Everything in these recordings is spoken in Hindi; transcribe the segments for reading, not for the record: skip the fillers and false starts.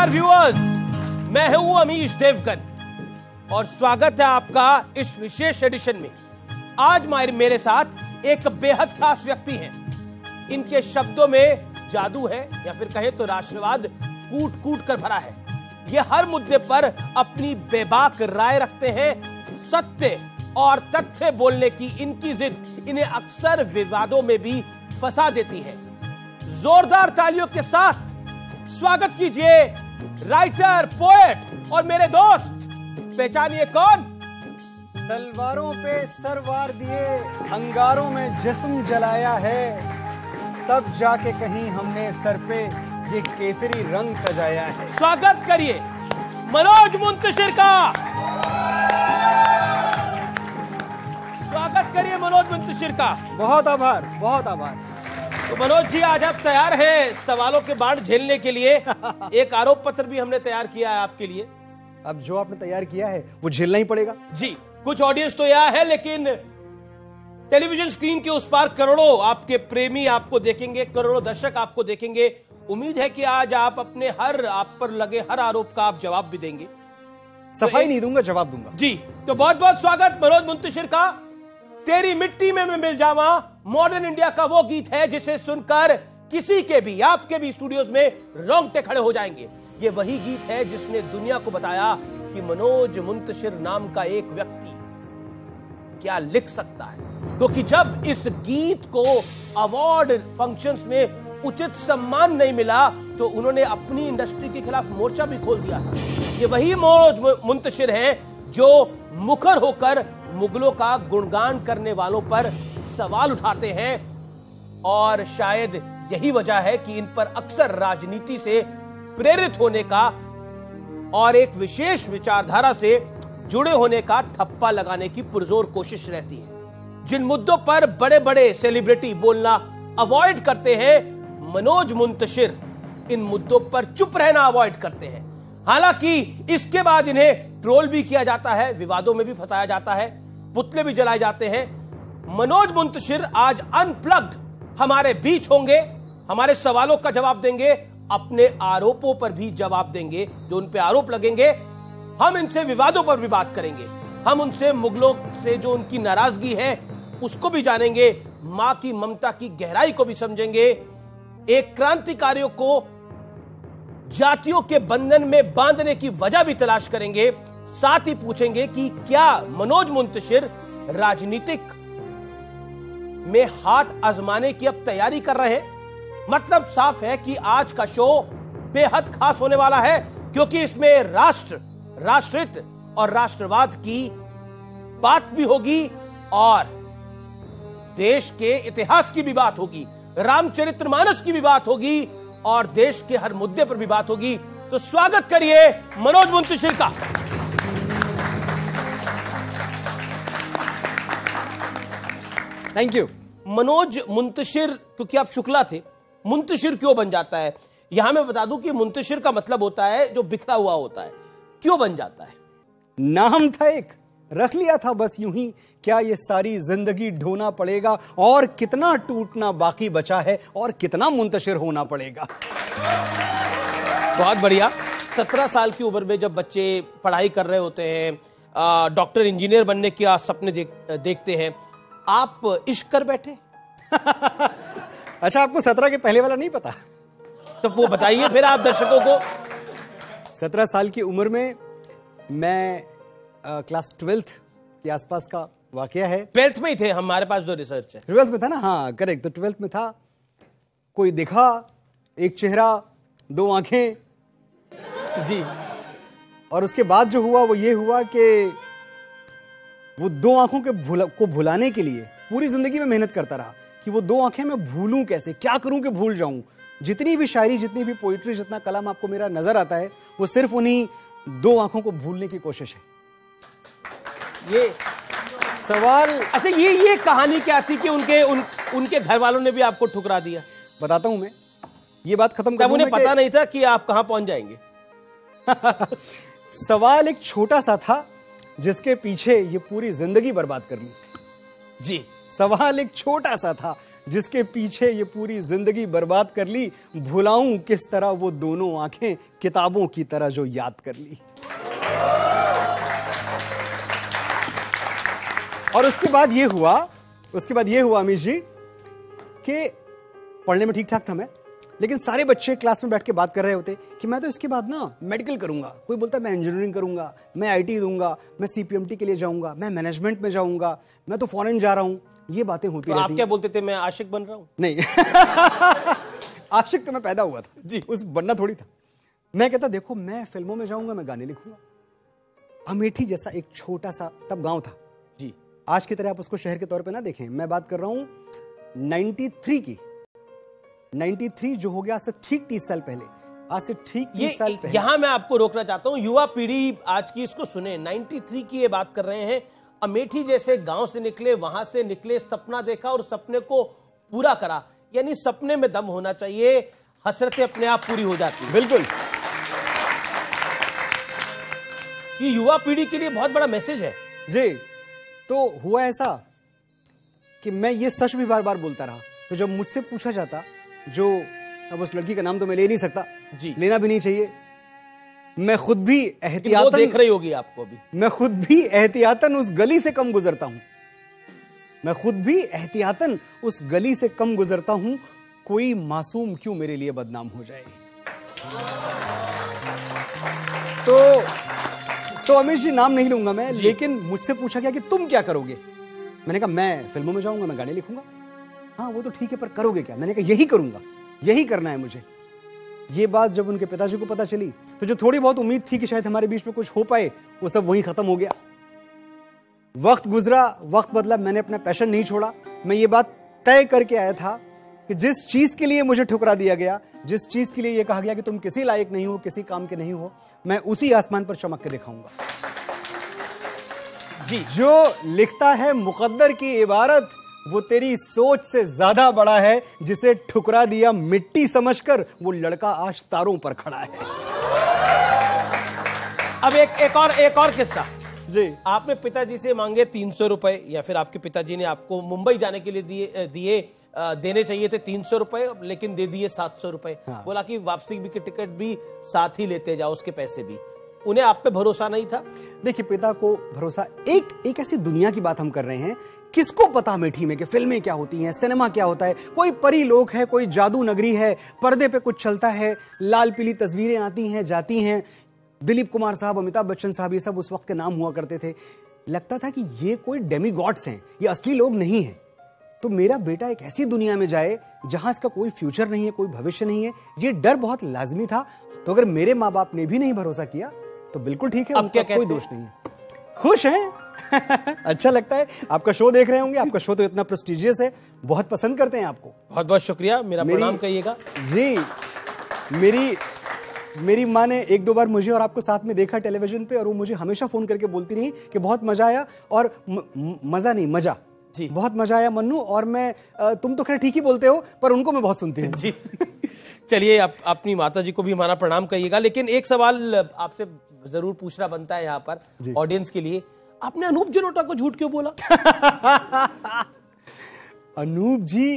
नमस्कार व्यूअर्स, मैं हूं अमीश देवगन और स्वागत है आपका इस विशेष एडिशन में। आज मेरे साथ एक बेहद खास व्यक्ति हैं। इनके शब्दों में जादू है या फिर कहे तो राष्ट्रवाद कूट कूट कर भरा है। ये हर मुद्दे पर अपनी बेबाक राय रखते हैं। सत्य और तथ्य बोलने की इनकी जिद इन्हें अक्सर विवादों में भी फंसा देती है। जोरदार तालियों के साथ स्वागत कीजिए राइटर, पोएट और मेरे दोस्त। पहचानिए कौन? तलवारों पे सर वार दिए, अंगारों में जिस्म जलाया है, तब जाके कहीं हमने सर पे ये केसरी रंग सजाया है। स्वागत करिए मनोज मुंतशिर का। स्वागत करिए मनोज मुंतशिर का। बहुत आभार, बहुत आभार। तो मनोज जी, आज आप तैयार हैं सवालों के बाढ़ झेलने के लिए? एक आरोप पत्र भी हमने तैयार किया है आपके लिए। अब जो आपने तैयार किया है वो झेलना ही पड़ेगा जी। कुछ ऑडियंस तो यहाँ है, लेकिन टेलीविजन स्क्रीन के उस पार करोड़ों आपके प्रेमी आपको देखेंगे, करोड़ों दर्शक आपको देखेंगे। उम्मीद है कि आज आप अपने आप पर लगे हर आरोप का आप जवाब भी देंगे। सफाई नहीं दूंगा, जवाब दूंगा जी। तो बहुत बहुत स्वागत मनोज मुंतशिर का। तेरी मिट्टी में मैं मिल जावा मॉडर्न इंडिया का वो गीत है जिसे सुनकर किसी के भी, आपके भी स्टूडियोज में रोंगटे खड़े हो जाएंगे। ये वही गीत है जिसने दुनिया को बताया कि मनोज मुंतशिर नाम का एक व्यक्ति क्या लिख सकता है। क्योंकि जब इस गीत को अवार्ड फंक्शंस में उचित सम्मान नहीं मिला तो उन्होंने अपनी इंडस्ट्री के खिलाफ मोर्चा भी खोल दिया था। ये वही मनोज मुंतशिर है जो मुखर होकर मुगलों का गुणगान करने वालों पर सवाल उठाते हैं और शायद यही वजह है कि इन पर अक्सर राजनीति से प्रेरित होने का और एक विशेष विचारधारा से जुड़े होने का ठप्पा लगाने की पुरजोर कोशिश रहती है। जिन मुद्दों पर बड़े बड़े सेलिब्रिटी बोलना अवॉइड करते हैं, मनोज मुंतशिर इन मुद्दों पर चुप रहना अवॉइड करते हैं। हालांकि इसके बाद इन्हें ट्रोल भी किया जाता है, विवादों में भी फंसाया जाता है, पुतले भी जलाए जाते हैं। मनोज मुंतशिर आज अनप्लग्ड हमारे बीच होंगे, हमारे सवालों का जवाब देंगे, अपने आरोपों पर भी जवाब देंगे जो उन पे आरोप लगेंगे। हम इनसे विवादों पर भी बात करेंगे, हम उनसे मुगलों से जो उनकी नाराजगी है उसको भी जानेंगे, मां की ममता की गहराई को भी समझेंगे, एक क्रांतिकारियों को जातियों के बंधन में बांधने की वजह भी तलाश करेंगे। साथ ही पूछेंगे कि क्या मनोज मुंतशिर राजनीतिक में हाथ आजमाने की अब तैयारी कर रहे हैं। मतलब साफ है कि आज का शो बेहद खास होने वाला है, क्योंकि इसमें राष्ट्र, राष्ट्रहित और राष्ट्रवाद की बात भी होगी और देश के इतिहास की भी बात होगी, रामचरितमानस की भी बात होगी और देश के हर मुद्दे पर भी बात होगी। तो स्वागत करिए मनोज मुंतशिर का। Thank you. मनोज मुंतशिर, क्योंकि आप शुक्ला थे, मुंतशिर क्यों बन जाता है? यहां मैं बता दूं कि मुंतशिर का मतलब होता है जो बिखरा हुआ होता है। क्यों बन जाता है? नाम था एक, रख लिया था बस यूं ही। क्या ये सारी जिंदगी ढोना पड़ेगा और कितना टूटना बाकी बचा है और कितना मुंतशिर होना पड़ेगा। बहुत बढ़िया। 17 साल की उम्र में जब बच्चे पढ़ाई कर रहे होते हैं, डॉक्टर इंजीनियर बनने के सपने देखते हैं, आप इश्क कर बैठे। अच्छा, आपको 17 के पहले वाला नहीं पता? तो वो बताइए फिर आप दर्शकों को। 17 साल की उम्र में मैं क्लास 12th के आसपास का वाकया है। 12th में ही थे, हमारे पास जो रिसर्च है 12th में था ना। हाँ करेक्ट। तो 12th में था, कोई दिखा, एक चेहरा, दो आंखें जी। और उसके बाद जो हुआ वो ये हुआ कि वो दो आंखों को भुलाने के लिए पूरी जिंदगी में मेहनत करता रहा कि वो दो आंखें मैं भूलूं कैसे, क्या करूं कि भूल जाऊं। जितनी भी शायरी, जितनी भी पोइट्री, जितना कलाम आपको मेरा नजर आता है, वो सिर्फ उन्हीं दो आंखों को भूलने की कोशिश है। ये सवाल। अच्छा, ये कहानी क्या थी कि उनके घर वालों ने भी आपको ठुकरा दिया? बताता हूं मैं, ये बात खत्म तब उन्हें पता नहीं था कि आप कहां पहुंच जाएंगे। सवाल एक छोटा सा था जिसके पीछे ये पूरी जिंदगी बर्बाद कर ली। जी। सवाल एक छोटा सा था जिसके पीछे ये पूरी जिंदगी बर्बाद कर ली, भुलाऊं किस तरह वो दोनों आंखें किताबों की तरह जो याद कर ली। और उसके बाद ये हुआ अमीश जी कि पढ़ने में ठीक ठाक था मैं, लेकिन सारे बच्चे क्लास में बैठ के बात कर रहे होते कि मैं तो इसके बाद ना मेडिकल करूंगा, कोई बोलता है मैं इंजीनियरिंग करूंगा, मैं आईटी दूंगा, मैं सीपीएमटी के लिए जाऊंगा, मैं मैनेजमेंट में जाऊंगा, मैं तो फॉरेन जा रहा हूं। ये बातें होती रहती। आप क्या बोलते थे, मैं आशिक बन रहा हूं? नहीं आशिक तो मैं पैदा हुआ था जी, उस बनना थोड़ी था। मैं कहता देखो मैं फिल्मों में जाऊंगा, मैं गाने लिखूंगा। अमेठी जैसा एक छोटा सा तब गांव था जी, आज की तरह आप उसको शहर के तौर पे ना देखें। मैं बात कर रहा हूं 93 की, 93 जो हो गया आज से ठीक 30 साल पहले, आज से ठीक 30 साल पहले। यहां मैं आपको रोकना चाहता हूं, युवा पीढ़ी आज की इसको सुने। 93 की ये बात कर रहे हैं, अमेठी जैसे गांव से निकले, वहां से निकले, सपना देखा और सपने को पूरा करा। यानी सपने में दम होना चाहिए, हसरतें अपने आप पूरी हो जाती हैं। बिल्कुल, ये युवा पीढ़ी के लिए बहुत बड़ा मैसेज है जी। तो हुआ ऐसा कि मैं ये सच भी बार बार बोलता रहा, तो जब मुझसे पूछा जाता, जो अब उस लड़की का नाम तो मैं ले नहीं सकता जी, लेना भी नहीं चाहिए, मैं खुद भी एहतियातन देख रही होगी आपको अभी, मैं खुद भी एहतियातन उस गली से कम गुजरता हूं, मैं खुद भी एहतियातन उस गली से कम गुजरता हूं, कोई मासूम क्यों मेरे लिए बदनाम हो जाए। तो अमीश जी नाम नहीं लूंगा मैं, लेकिन मुझसे पूछा गया कि तुम क्या करोगे। मैंने कहा मैं फिल्मों में जाऊंगा, मैं गाने लिखूंगा। हाँ वो तो ठीक है, पर करोगे क्या? मैंने कहा यही करूंगा, यही करना है मुझे। ये बात जब उनके पिताजी को पता चली, तो जो थोड़ी बहुत उम्मीद थी कि शायद हमारे बीच में कुछ हो पाए, वो सब वहीं खत्म हो गया। वक्त गुजरा, वक्त बदला, मैंने अपना पैशन नहीं छोड़ा। मैं ये बात तय करके आया था कि जिस चीज के लिए मुझे ठुकरा दिया गया, जिस चीज के लिए ये कहा गया कि तुम किसी लायक नहीं हो, किसी काम के नहीं हो, मैं उसी आसमान पर चमक के दिखाऊंगा जी। जो लिखता है मुकद्दर की इबारत, वो तेरी सोच से ज्यादा बड़ा है, जिसे ठुकरा दिया मिट्टी समझकर, वो लड़का आज तारों पर खड़ा है। अब एक और किस्सा जी। आपने पिताजी से मांगे 300 रुपए, या फिर आपके पिताजी ने आपको मुंबई जाने के लिए देने चाहिए थे 300 रुपए, लेकिन दे दिए 700 रुपए। हाँ। बोला कि वापसी की टिकट भी साथ ही लेते जाओ, उसके पैसे भी। उन्हें आप पे भरोसा नहीं था? देखिए, पिता को भरोसा, एक ऐसी दुनिया की बात हम कर रहे हैं, किसको पता अमेठी में कि फिल्में क्या होती हैं, सिनेमा क्या होता है। कोई परी लोक है, कोई जादू नगरी है, पर्दे पे कुछ चलता है, लाल पीली तस्वीरें आती हैं जाती हैं। दिलीप कुमार साहब, अमिताभ बच्चन साहब, ये सब उस वक्त के नाम हुआ करते थे। लगता था कि ये कोई डेमीगॉड्स हैं, ये असली लोग नहीं हैं। तो मेरा बेटा एक ऐसी दुनिया में जाए जहां इसका कोई फ्यूचर नहीं है, कोई भविष्य नहीं है, ये डर बहुत लाजमी था। तो अगर मेरे माँ बाप ने भी नहीं भरोसा किया तो बिल्कुल ठीक है, उनका कोई दोष नहीं है। खुश हैं अच्छा लगता है, आपका शो देख रहे होंगे, आपका शो तो इतना प्रेस्टिजियस है, बहुत पसंद करते हैं आपको। बहुत बहुत शुक्रिया, मेरा प्रणाम कहिएगा जी। मेरी माँ ने एक दो बार मुझे और आपको साथ में देखा टेलीविजन पे, और वो मुझे हमेशा फोन करके बोलती रही कि बहुत मजा आया, और मजा नहीं मजा जी, बहुत मजा आया मन्नू। और मैं तुम तो खैर ठीक ही बोलते हो, पर उनको मैं बहुत सुनती हूँ जी। चलिए, आप अपनी माता जी को भी हमारा प्रणाम कहिएगा। लेकिन एक सवाल आपसे जरूर पूछना बनता है यहाँ पर ऑडियंस के लिए, आपने अनूप जलोटा को झूठ क्यों बोला? अनूप जी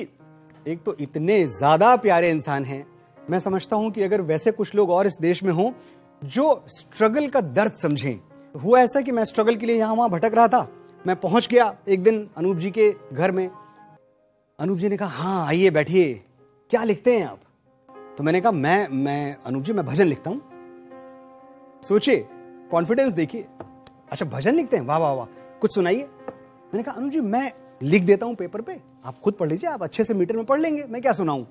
एक तो इतने ज्यादा प्यारे इंसान हैं, मैं समझता हूं कि अगर वैसे कुछ लोग और इस देश में हों जो स्ट्रगल का दर्द समझें। हुआ ऐसा कि मैं स्ट्रगल के लिए यहां वहां भटक रहा था, मैं पहुंच गया एक दिन अनूप जी के घर में। अनूप जी ने कहा हाँ आइए बैठिए, क्या लिखते हैं आप? तो मैंने कहा मैं अनूप जी मैं भजन लिखता हूं। सोचिए, कॉन्फिडेंस देखिए, अच्छा भजन लिखते हैं, वाह वाह वाह, कुछ सुनाइए। मैंने कहा अनूप जी मैं लिख देता हूं पेपर पे, आप खुद पढ़ लीजिए, आप अच्छे से मीटर में पढ़ लेंगे, मैं क्या सुनाऊं।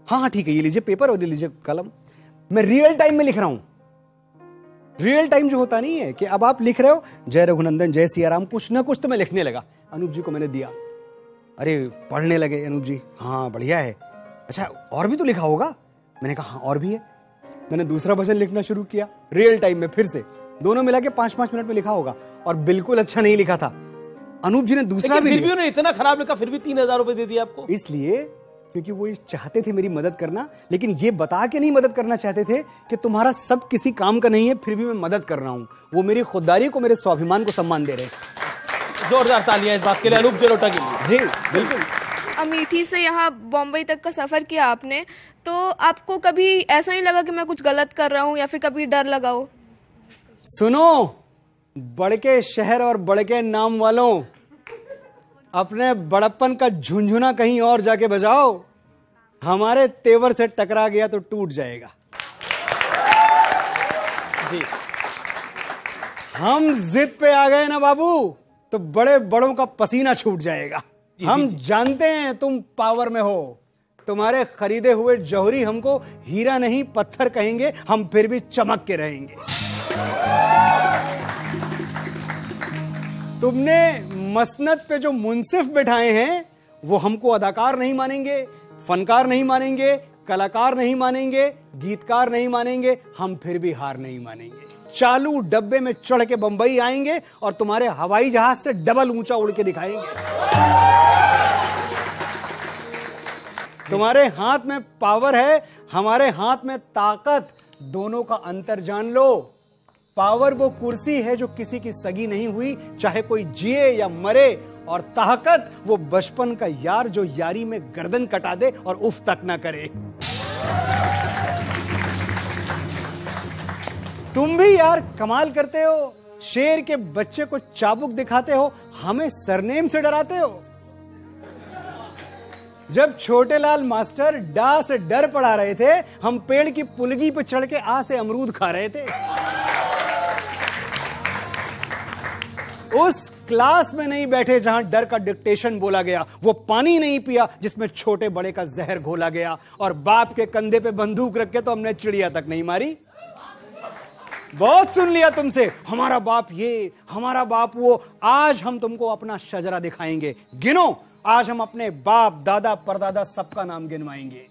हाँ ठीक है, ये लीजिए पेपर और ये लीजिए कलम। मैं रियल टाइम में लिख रहा हूं। रियल टाइम जो होता नहीं है कि अब आप लिख रहे हो जय रघुनंदन जय सिया राम, कुछ ना कुछ तो मैं लिखने लगा। अनूप जी को मैंने दिया, अरे पढ़ने लगे अनूप जी, हाँ बढ़िया है, अच्छा और भी तो लिखा होगा। मैंने कहा हाँ और भी है। मैंने दूसरा भजन लिखना शुरू किया रियल टाइम में, फिर से दोनों मिला के 5-5 मिनट में लिखा होगा, और बिल्कुल अच्छा नहीं लिखा था। अनूप जी ने दूसरा भी, फिर भी उन्होंने इतना खराब लिखा, फिर भी 3000 रुपए दे दिया आपको। इसलिए क्योंकि वो चाहते थे मेरी मदद करना, लेकिन ये बता के नहीं मदद करना चाहते थे कि तुम्हारा सब किसी काम का नहीं है, फिर भी मैं मदद कर रहा हूं। वो मेरी खुददारी को, मेरे स्वाभिमान को सम्मान दे रहे। जोरदार तालियां इस बात के लिए अनूप जलोटा के लिए। जी बिल्कुल। अमेठी से यहाँ बॉम्बे तक का सफ़र किया आपने, तो आपको कभी ऐसा नहीं लगा कि मैं कुछ गलत कर रहा हूँ या फिर कभी डर लगा हो? सुनो, बड़के शहर और बड़के नाम वालों, अपने बड़प्पन का झुंझुना कहीं और जाके बजाओ। हमारे तेवर से टकरा गया तो टूट जाएगा जी। हम जिद पे आ गए ना बाबू, तो बड़े बड़ों का पसीना छूट जाएगा। हम जानते हैं तुम पावर में हो। तुम्हारे खरीदे हुए जौहरी हमको हीरा नहीं पत्थर कहेंगे, हम फिर भी चमक के रहेंगे। तुमने मसनद पे जो मुंसिफ बिठाए हैं वो हमको अदाकार नहीं मानेंगे, फनकार नहीं मानेंगे, कलाकार नहीं मानेंगे, गीतकार नहीं मानेंगे, हम फिर भी हार नहीं मानेंगे। चालू डब्बे में चढ़ के बंबई आएंगे और तुम्हारे हवाई जहाज से डबल ऊंचा उड़ के दिखाएंगे। तुम्हारे हाथ में पावर है, हमारे हाथ में ताकत, दोनों का अंतर जान लो। पावर वो कुर्सी है जो किसी की सगी नहीं हुई, चाहे कोई जिए या मरे, और ताकत वो बचपन का यार जो यारी में गर्दन कटा दे और उफ तक ना करे। तुम भी यार कमाल करते हो, शेर के बच्चे को चाबुक दिखाते हो, हमें सरनेम से डराते हो। जब छोटे लाल मास्टर डा से डर पढ़ा रहे थे, हम पेड़ की पुलगी पे चढ़ के आ से अमरूद खा रहे थे। उस क्लास में नहीं बैठे जहां डर का डिक्टेशन बोला गया, वो पानी नहीं पिया जिसमें छोटे बड़े का जहर घोला गया, और बाप के कंधे पे बंदूक रख के तो हमने चिड़िया तक नहीं मारी। बहुत सुन लिया तुमसे, हमारा बाप ये, हमारा बाप वो। आज हम तुमको अपना शजरा दिखाएंगे। गिनो, आज हम अपने बाप दादा परदादा सबका नाम गिनवाएंगे।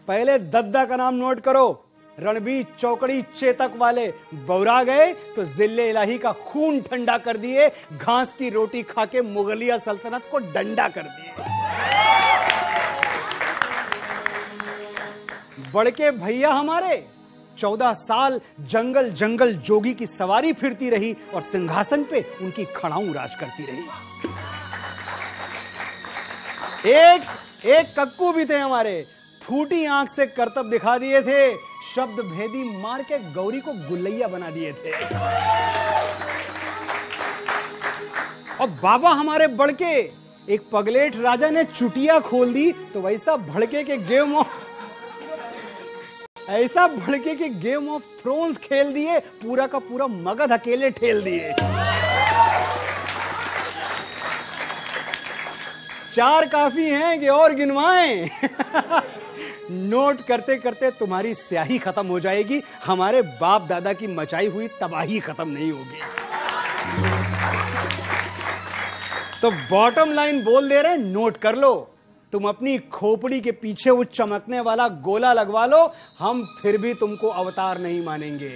पहले दद्दा का नाम नोट करो। रणबीर चौकड़ी चेतक वाले बौरा गए तो जिले इलाही का खून ठंडा कर दिए, घास की रोटी खा के मुगलिया सल्तनत को डंडा कर दिए। बड़के भैया हमारे 14 साल जंगल जंगल जोगी की सवारी फिरती रही और सिंहासन पे उनकी खड़ाऊ राज करती रही। एक कक्कू भी थे हमारे, फूटी आंख से करतब दिखा दिए थे, शब्द भेदी मार के गौरी को गुल्लैया बना दिए थे। और बाबा हमारे बड़के, एक पगलेट राजा ने चुटिया खोल दी तो वैसा भड़के के गेम ऑफ थ्रोन्स खेल दिए, पूरा का पूरा मगध अकेले ठेल दिए। 4 काफी हैं कि और गिनवाएं? नोट करते करते तुम्हारी स्याही खत्म हो जाएगी, हमारे बाप दादा की मचाई हुई तबाही खत्म नहीं होगी। तो बॉटम लाइन बोल दे रहे, नोट कर लो। तुम अपनी खोपड़ी के पीछे वो चमकने वाला गोला लगवा लो, हम फिर भी तुमको अवतार नहीं मानेंगे।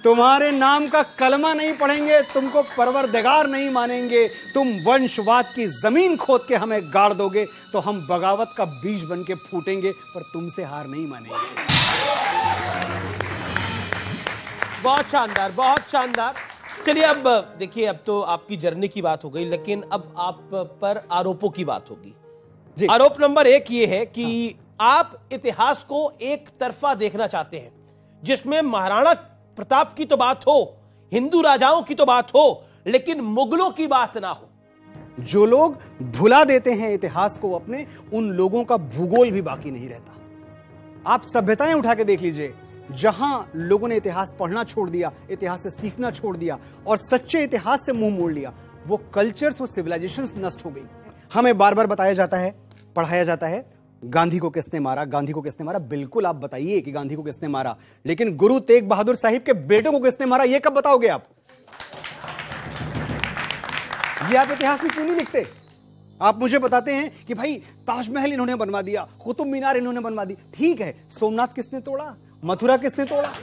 तुम्हारे नाम का कलमा नहीं पढ़ेंगे, तुमको परवरदिगार नहीं मानेंगे। तुम वंशवाद की जमीन खोद के हमें गाड़ दोगे तो हम बगावत का बीज बन के फूटेंगे, पर तुमसे हार नहीं मानेंगे। बहुत शानदार, बहुत शानदार। चलिए अब देखिए, अब तो आपकी जर्नी की बात हो गई, लेकिन अब आप पर आरोपों की बात होगी। आरोप नंबर 1 ये है कि आप इतिहास को एक तरफा देखना चाहते हैं, जिसमें महाराणा प्रताप की तो बात हो, हिंदू राजाओं की तो बात हो, लेकिन मुगलों की बात ना हो। जो लोग भुला देते हैं इतिहास को अपने, उन लोगों का भूगोल भी बाकी नहीं रहता। आप सभ्यताएं उठा के देख लीजिए, जहां लोगों ने इतिहास पढ़ना छोड़ दिया, इतिहास से सीखना छोड़ दिया और सच्चे इतिहास से मुंह मोड़ लिया, वो कल्चर्स, वो सिविलाइजेशंस नष्ट हो गई। हमें बार बार बताया जाता है, पढ़ाया जाता है, गांधी को किसने मारा, गांधी को किसने मारा। बिल्कुल आप बताइए कि गांधी को किसने मारा, लेकिन गुरु तेग बहादुर साहिब के बेटों को किसने मारा, ये कब बताओगे आप? ये आप इतिहास में क्यों नहीं लिखते? आप मुझे बताते हैं कि भाई ताजमहल इन्होंने बनवा दिया, कुतुब मीनार इन्होंने बनवा दी। ठीक है, सोमनाथ किसने तोड़ा, मथुरा किसने तोड़ा?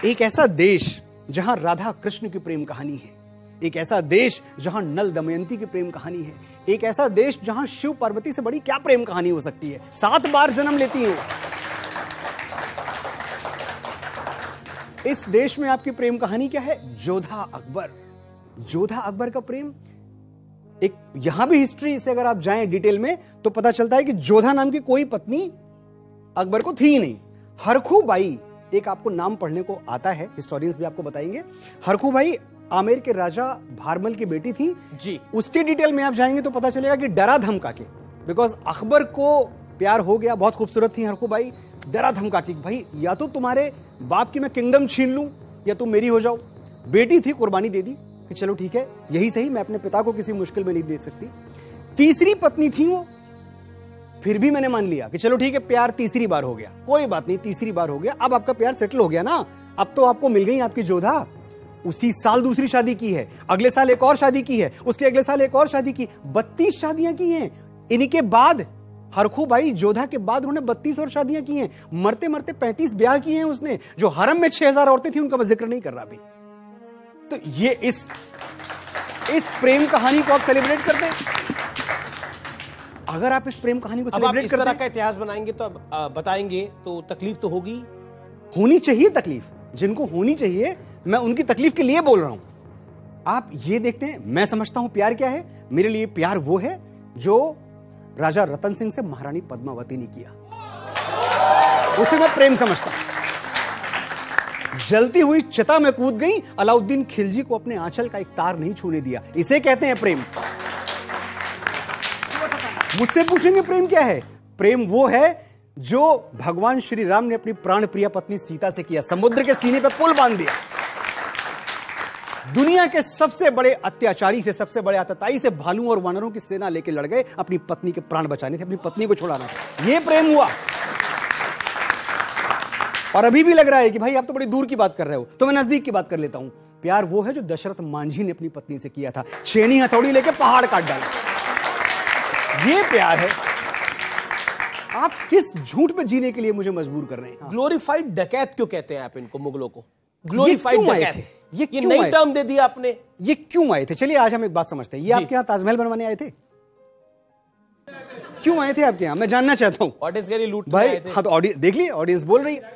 एक ऐसा देश जहां राधा कृष्ण की प्रेम कहानी है, एक ऐसा देश जहां नल दमयंती की प्रेम कहानी है, एक ऐसा देश जहां शिव पार्वती से बड़ी क्या प्रेम कहानी हो सकती है? 7 बार जन्म लेती है। इस देश में आपकी प्रेम कहानी क्या है? जोधा अकबर। जोधा अकबर का प्रेम, एक यहां भी हिस्ट्री से अगर आप जाएं डिटेल में तो पता चलता है कि जोधा नाम की कोई पत्नी अकबर को थी ही नहीं। हरखू बाई, एक आपको नाम पढ़ने को आता है, हिस्टोरियंस भी आपको बताएंगे। हरखू बाई आमेर के राजा भारमल की बेटी थी जी। उसके डिटेल में आप जाएंगे तो पता चलेगा कि डरा धमका के, बिकॉज अकबर को प्यार हो गया, बहुत खूबसूरत थी हरखू बाई, डरा धमका के भाई या तो तुम्हारे बाप की मैं किंगडम छीन लूं या तुम मेरी हो जाओ। बेटी थी, कुर्बानी दे दी कि चलो ठीक है यही सही, मैं अपने पिता को किसी मुश्किल में नहीं देख सकती। तीसरी पत्नी थी वो, फिर भी मैंने मान लिया कि चलो ठीक है प्यार तीसरी बार हो गया, कोई बात नहीं तीसरी बार हो गया, अब आपका प्यार सेटल हो गया ना, अब तो आपको मिल गई आपकी जोधा। उसी साल दूसरी शादी की है, अगले साल एक और शादी की है, उसके अगले साल एक और शादी की, 32 शादियां की हैं। इनके बाद हरखू बाई जोधा के बाद उन्होंने 32 और शादियां की हैं, मरते मरते 35 ब्याह किए हैं उसने। जो हरम में 6000 औरतें थी उनका मैं जिक्र नहीं कर रहा अभी। तो ये इस प्रेम कहानी को आप सेलिब्रेट करते हैं। अगर आप इस प्रेम कहानी को सेलिब्रेट करते हैं, का इतिहास बनाएंगे तो अब बताएंगे तो तकलीफ तो होगी, होनी चाहिए तकलीफ, जिनको होनी चाहिए मैं उनकी तकलीफ के लिए बोल रहा हूं। आप ये देखते हैं, मैं समझता हूं प्यार क्या है। मेरे लिए प्यार वो है जो राजा रतन सिंह से महारानी पद्मावती ने किया, उसे मैं प्रेम समझता हूं। जलती हुई चिता में कूद गई, अलाउद्दीन खिलजी को अपने आंचल का एक तार नहीं छूने दिया, इसे कहते हैं प्रेम। मुझसे पूछेंगे प्रेम क्या है? प्रेम वो है जो भगवान श्री राम ने अपनी प्राण प्रिय पत्नी सीता से किया, समुद्र के सीने पे पुल बांध दिया। दुनिया के सबसे बड़े अत्याचारी से, सबसे बड़े आतताई से भालुओं और वानरों की सेना लेकर लड़ गए, अपनी पत्नी के प्राण बचाने थे, अपनी पत्नी को छुड़ाना था। यह प्रेम हुआ। और अभी भी लग रहा है कि भाई आप तो बड़ी दूर की बात कर रहे हो, तो मैं नजदीक की बात कर लेता हूं। प्यार वो है जो दशरथ मांझी ने अपनी पत्नी से किया था, छेनी हथौड़ी लेके पहाड़ काट डाला। ये प्यार है। आप किस झूठ पे जीने के लिए मुझे मजबूर कर रहे हैं? ग्लोरीफाइड डकैत क्यों कहते हैं आप इनको, मुगलों को? ग्लोरीफाइड डकैत, ये नई टर्म दे दिया आपने। ये क्यों आए थे? चलिए आज हम एक बात समझते हैं। ये आपके यहां ताजमहल बनवाने आए थे? क्यों आए थे आपके यहां? मैं जानना चाहता हूं। ऑडियंस के लिए लूट भाई हाँ, तो ऑडियंस देख लिए, ऑडियंस बोल रही है।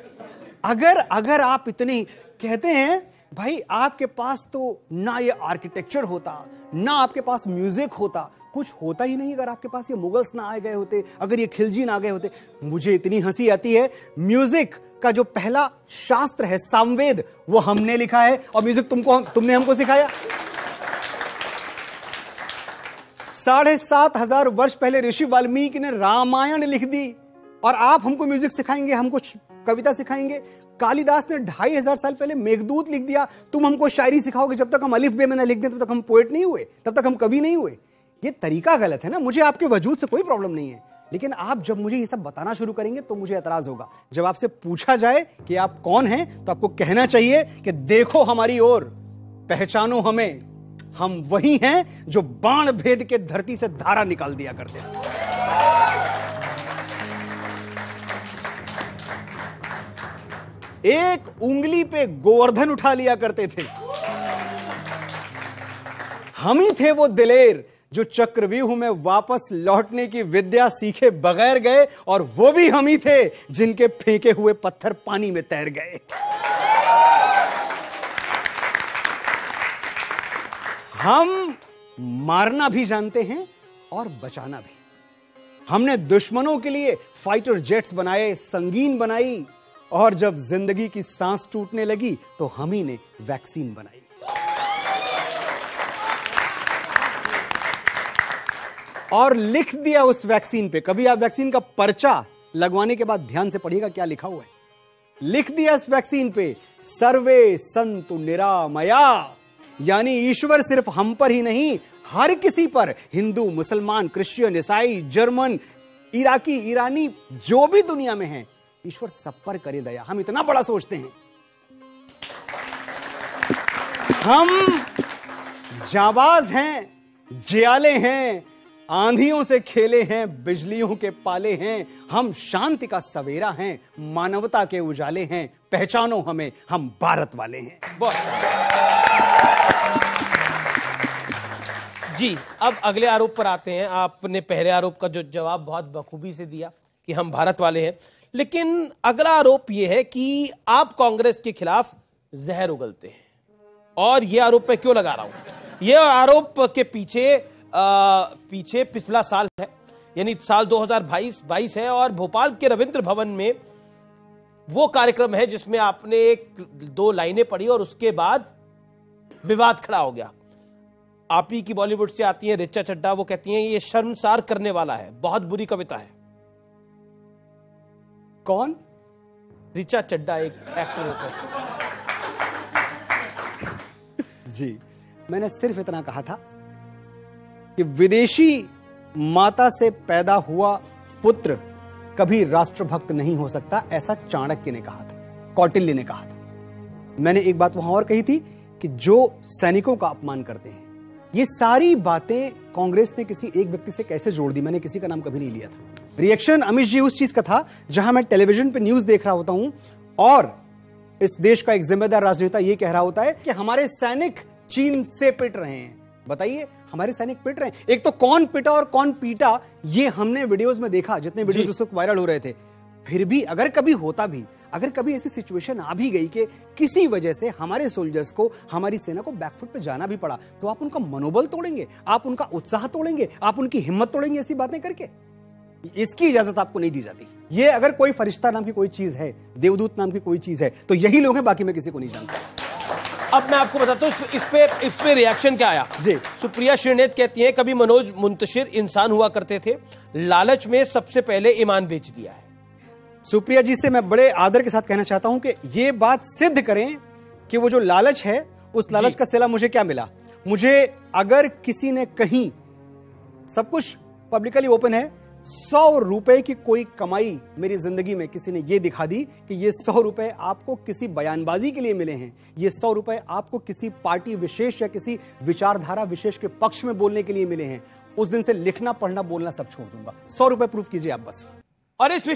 अगर आप इतने कहते हैं भाई, आपके पास तो ना ये आर्किटेक्चर होता, ना आपके पास म्यूजिक होता, कुछ होता ही नहीं अगर आपके पास ये मुगल्स ना आ गए होते, अगर ये खिलजी ना आ गए होते। मुझे इतनी हंसी आती है, म्यूजिक का जो पहला शास्त्र है सामवेद, वो हमने लिखा है, और म्यूजिक तुमने हमको सिखाया। 7,500 वर्ष पहले ऋषि वाल्मीकि ने रामायण लिख दी, और आप हमको म्यूजिक सिखाएंगे, हमको कविता सिखाएंगे। कालिदास ने 2,500 साल पहले मेघदूत लिख दिया, तुम हमको शायरी सिखाओगे। जब तक हम अलिफ बे में ना लिख दें तब तक हम पोएट नहीं हुए, तब तक हम कवि नहीं हुए। ये तरीका गलत है ना। मुझे आपके वजूद से कोई प्रॉब्लम नहीं है, लेकिन आप जब मुझे ये सब बताना शुरू करेंगे तो मुझे एतराज होगा। जब आपसे पूछा जाए कि आप कौन हैं, तो आपको कहना चाहिए कि देखो हमारी ओर, पहचानो हमें, हम वही हैं जो बाण भेद के धरती से धारा निकाल दिया करते हैं। एक उंगली पे गोवर्धन उठा लिया करते थे। हम ही थे वो दिलेर जो चक्रव्यूह में वापस लौटने की विद्या सीखे बगैर गए, और वो भी हम ही थे जिनके फेंके हुए पत्थर पानी में तैर गए। हम मारना भी जानते हैं और बचाना भी। हमने दुश्मनों के लिए फाइटर जेट्स बनाए, संगीन बनाई, और जब जिंदगी की सांस टूटने लगी तो हम ही ने वैक्सीन बनाई। और लिख दिया उस वैक्सीन पे। कभी आप वैक्सीन का पर्चा लगवाने के बाद ध्यान से पढ़िएगा क्या लिखा हुआ है। लिख दिया इस वैक्सीन पे, सर्वे संतु निरामया, यानी ईश्वर सिर्फ हम पर ही नहीं, हर किसी पर, हिंदू, मुसलमान, क्रिश्चियन, ईसाई, जर्मन, इराकी, ईरानी, जो भी दुनिया में है, ईश्वर सब पर करे दया। हम इतना बड़ा सोचते हैं। हम जाबाज हैं, जियाले हैं, आंधियों से खेले हैं, बिजलियों के पाले हैं। हम शांति का सवेरा हैं, मानवता के उजाले हैं। पहचानो हमें, हम भारत वाले हैं। जी, अब अगले आरोप पर आते हैं। आपने पहले आरोप का जो जवाब बहुत बखूबी से दिया कि हम भारत वाले हैं, लेकिन अगला आरोप यह है कि आप कांग्रेस के खिलाफ जहर उगलते हैं। और यह आरोप मैं क्यों लगा रहा हूं? ये आरोप के पीछे पिछला साल है, यानी साल 2022 है, और भोपाल के रविंद्र भवन में वो कार्यक्रम है जिसमें आपने एक दो लाइनें पढ़ी और उसके बाद विवाद खड़ा हो गया। आप ही की बॉलीवुड से आती हैं ऋचा चड्ढा, वो कहती हैं ये शर्मसार करने वाला है, बहुत बुरी कविता है। कौन? ऋचा चड्ढा एक एक्ट्रेस है। जी, मैंने सिर्फ इतना कहा था कि विदेशी माता से पैदा हुआ पुत्र कभी राष्ट्रभक्त नहीं हो सकता, ऐसा चाणक्य ने कहा था, कौटिल्य ने कहा था। मैंने एक बात वहां और कही थी कि जो सैनिकों का अपमान करते हैं, ये सारी बातें कांग्रेस ने किसी एक व्यक्ति से कैसे जोड़ दी, मैंने किसी का नाम कभी नहीं लिया था। रिएक्शन अमित जी उस चीज का था जहां मैं टेलीविजन पे न्यूज देख रहा होता हूं और इस देश का एक जिम्मेदार राजनेता यह कह रहा होता है कि हमारे सैनिक चीन से पिट रहे हैं। बताइए, हमारे सैनिक पिट रहे हैं। एक तो कौन पिटा और कौन पीटा ये हमने वीडियोस में देखा, जितने वीडियोस उस वक्त वायरल हो रहे थे। फिर भी अगर कभी होता भी, अगर कभी ऐसी सिचुएशन आ भी गई कि किसी वजह से हमारे सोल्जर्स को, हमारी सेना को बैकफुट पे जाना भी पड़ा, तो आप उनका मनोबल तोड़ेंगे, आप उनका उत्साह तोड़ेंगे, आप उनकी हिम्मत तोड़ेंगे ऐसी बातें करके? इसकी इजाजत आपको नहीं दी जाती। ये अगर कोई फरिश्ता नाम की कोई चीज है, देवदूत नाम की कोई चीज है, तो यही लोग हैं, बाकी मैं किसी को नहीं जानता। अब मैं आपको बताता हूं इस पे रिएक्शन क्या आया। जी, सुप्रिया श्रीनेत कहती हैं कभी मनोज मुंतशिर इंसान हुआ करते थे, लालच में सबसे पहले ईमान बेच दिया है। सुप्रिया जी से मैं बड़े आदर के साथ कहना चाहता हूं कि ये बात सिद्ध करें कि वो जो लालच है, उस लालच का सिला मुझे क्या मिला। मुझे अगर किसी ने कहीं, सब कुछ पब्लिकली ओपन है, 100 रुपए की कोई कमाई मेरी जिंदगी में किसी ने ये दिखा दी कि ये 100 रुपए आपको किसी बयानबाजी के लिए मिले हैं, ये 100 रुपए आपको किसी पार्टी विशेष या किसी विचारधारा विशेष के पक्ष में बोलने के लिए मिले हैं, उस दिन से लिखना पढ़ना बोलना सब छोड़ दूंगा। 100 रुपए प्रूफ कीजिए आप बस। और इस